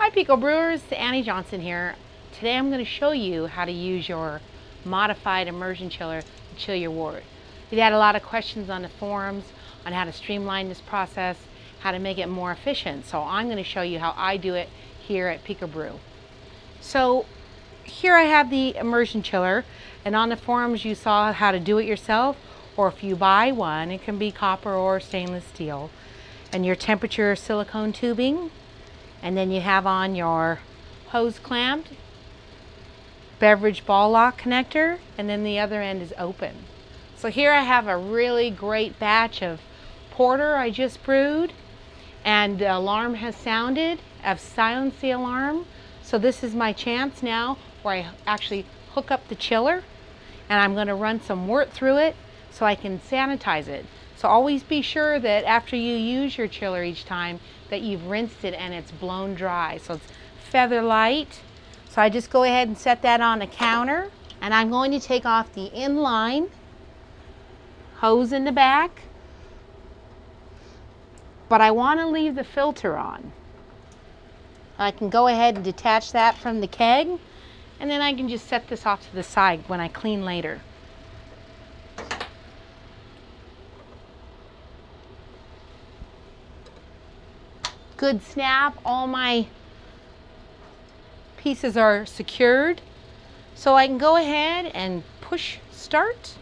Hi Pico Brewers, Annie Johnson here. Today I'm going to show you how to use your modified immersion chiller to chill your wort. We've had a lot of questions on the forums on how to streamline this process, how to make it more efficient. So I'm going to show you how I do it here at PicoBrew. So here I have the immersion chiller, and on the forums you saw how to do it yourself, or if you buy one, it can be copper or stainless steel, and your temperature silicone tubing. And then you have on your hose clamped, beverage ball lock connector, and then the other end is open. So here I have a really great batch of porter I just brewed, and the alarm has sounded. I've silenced the alarm. So this is my chance now where I actually hook up the chiller, and I'm going to run some wort through it so I can sanitize it. So always be sure that after you use your chiller each time that you've rinsed it and it's blown dry. So it's feather light. So I just go ahead and set that on the counter, and I'm going to take off the inline hose in the back, but I want to leave the filter on. I can go ahead and detach that from the keg, and then I can just set this off to the side when I clean later. Good snap, all my pieces are secured. So I can go ahead and push start.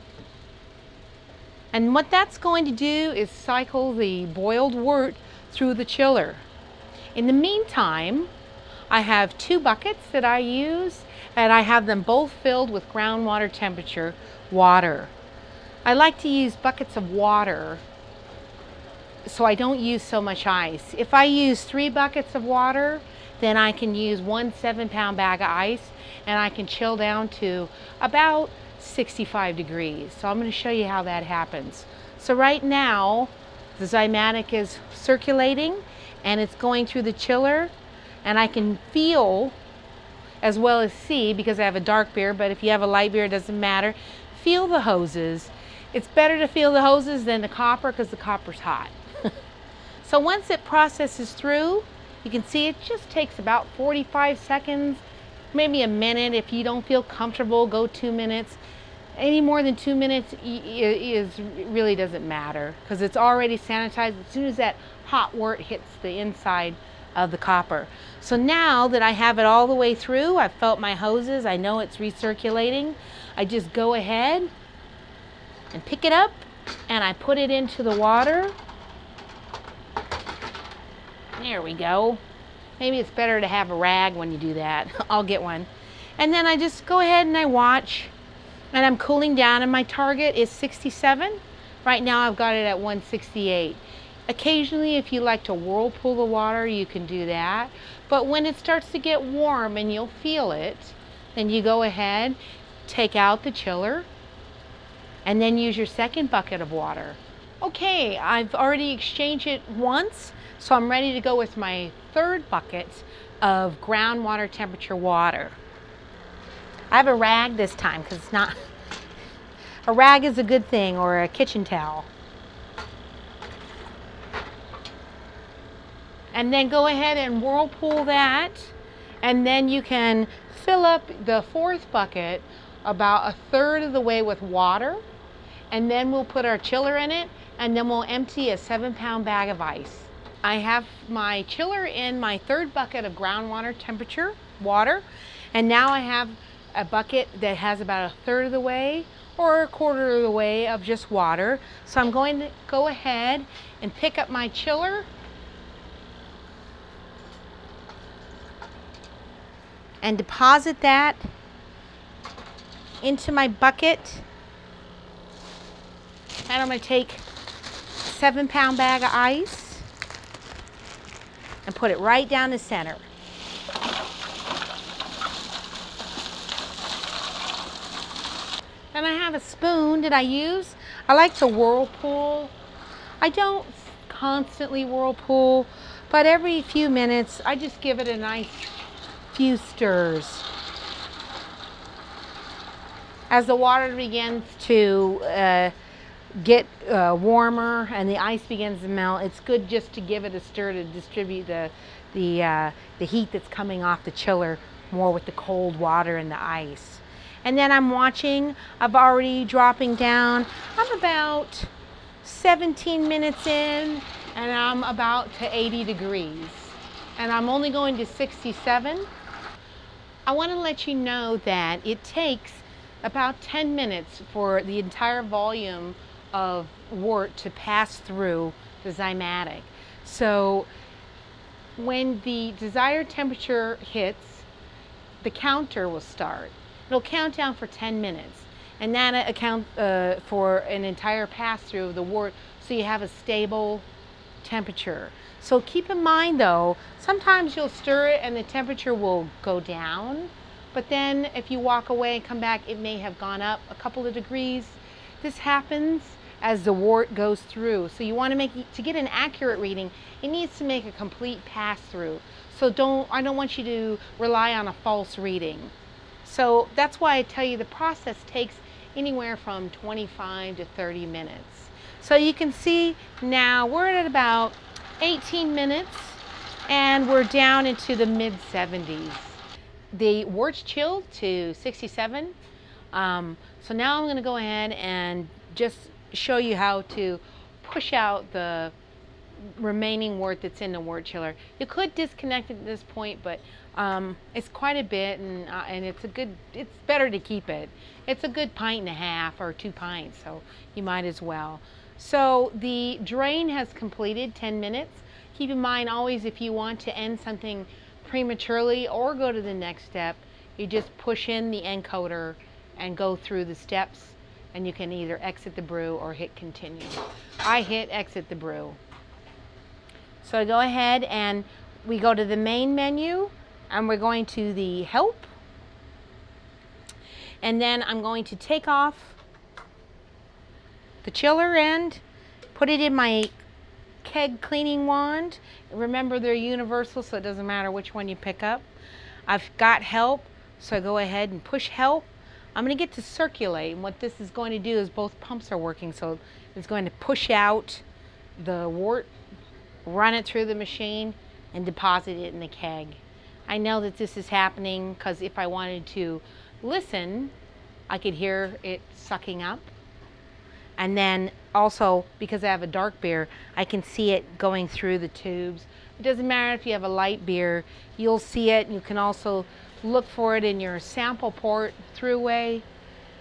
And what that's going to do is cycle the boiled wort through the chiller. In the meantime, I have two buckets that I use, and I have them both filled with groundwater temperature water. I like to use buckets of water so I don't use so much ice. If I use 3 buckets of water, then I can use 1 7-pound bag of ice, and I can chill down to about 65 degrees. So I'm going to show you how that happens. So right now the Zymatic is circulating and it's going through the chiller, and I can feel as well as see, because I have a dark beer, but if you have a light beer it doesn't matter, feel the hoses. It's better to feel the hoses than the copper because the copper's hot. So once it processes through, you can see it just takes about 45 seconds, maybe a minute. If you don't feel comfortable, go 2 minutes. Any more than 2 minutes really doesn't matter because it's already sanitized as soon as that hot wort hits the inside of the copper. So now that I have it all the way through, I've felt my hoses, I know it's recirculating, I just go ahead and pick it up and I put it into the water. There we go. Maybe it's better to have a rag when you do that. I'll get one. And then I just go ahead and I watch, and I'm cooling down, and my target is 67. Right now I've got it at 168. Occasionally, if you like to whirlpool the water, you can do that. But when it starts to get warm, and you'll feel it, then you go ahead, take out the chiller, and then use your second bucket of water. Okay, I've already exchanged it once, so I'm ready to go with my third bucket of groundwater temperature water. I have a rag this time because it's not, a rag is a good thing, or a kitchen towel. And then go ahead and whirlpool that, and then you can fill up the fourth bucket about 1/3 of the way with water, and then we'll put our chiller in it, and then we'll empty a 7-pound bag of ice. I have my chiller in my third bucket of groundwater temperature water, and now I have a bucket that has about 1/3 of the way or 1/4 of the way of just water. So I'm going to go ahead and pick up my chiller and deposit that into my bucket. And I'm going to take a 7-pound bag of ice and put it right down the center. And I have a spoon that I use. I like to whirlpool. I don't constantly whirlpool, but every few minutes I just give it a nice few stirs. As the water begins to get warmer and the ice begins to melt, it's good just to give it a stir to distribute the the heat that's coming off the chiller more with the cold water and the ice. And then I'm watching, I've already dropping down. I'm about 17 minutes in, and I'm about to 80 degrees. And I'm only going to 67. I want to let you know that it takes about 10 minutes for the entire volume of wort to pass through the zymatic. So when the desired temperature hits, the counter will start. It'll count down for 10 minutes, and that accounts for an entire pass through of the wort, so you have a stable temperature. So keep in mind though, sometimes you'll stir it and the temperature will go down, but then if you walk away and come back, it may have gone up a couple of degrees. This happens as the wort goes through. So you want to get an accurate reading, it needs to make a complete pass through. So I don't want you to rely on a false reading. So that's why I tell you the process takes anywhere from 25 to 30 minutes. So you can see now we're at about 18 minutes and we're down into the mid 70s. The wort's chilled to 67. So now I'm going to go ahead and just show you how to push out the remaining wort that's in the wort chiller. You could disconnect it at this point, but it's quite a bit, and it's better to keep it. It's a good pint and a half or 2 pints, so you might as well. So the drain has completed 10 minutes. Keep in mind always, if you want to end something prematurely or go to the next step, you just push in the encoder and go through the steps, and you can either exit the brew or hit continue. I hit exit the brew. So I go ahead and we go to the main menu, and we're going to the help, and then I'm going to take off the chiller end, put it in my keg cleaning wand. Remember, they're universal, so it doesn't matter which one you pick up. I've got help, so I go ahead and push help. I'm going to get to circulate, and what this is going to do is both pumps are working, so it's going to push out the wort, run it through the machine, and deposit it in the keg. I know that this is happening because if I wanted to listen, I could hear it sucking up. And then also, because I have a dark beer, I can see it going through the tubes. It doesn't matter if you have a light beer, you'll see it. You can also look for it in your sample port throughway,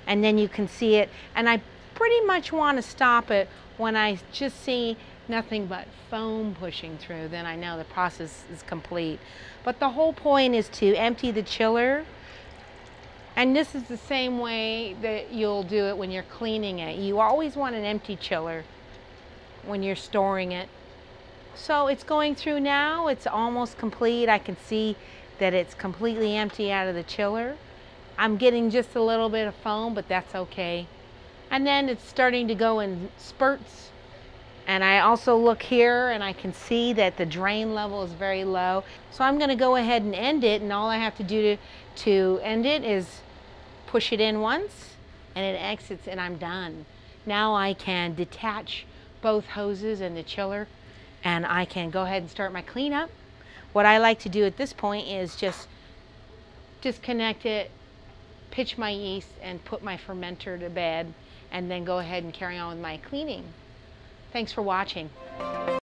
and then you can see it. And I pretty much want to stop it when I just see nothing but foam pushing through. Then I know the process is complete. But the whole point is to empty the chiller. And this is the same way that you'll do it when you're cleaning it. You always want an empty chiller when you're storing it. So it's going through now. It's almost complete. I can see that it's completely empty out of the chiller. I'm getting just a little bit of foam, but that's okay. And then it's starting to go in spurts. And I also look here and I can see that the drain level is very low. So I'm going to go ahead and end it, and all I have to do to end it is push it in once and it exits, and I'm done. Now I can detach both hoses and the chiller, and I can go ahead and start my cleanup. What I like to do at this point is just disconnect it, pitch my yeast, and put my fermenter to bed, and then go ahead and carry on with my cleaning. Thanks for watching.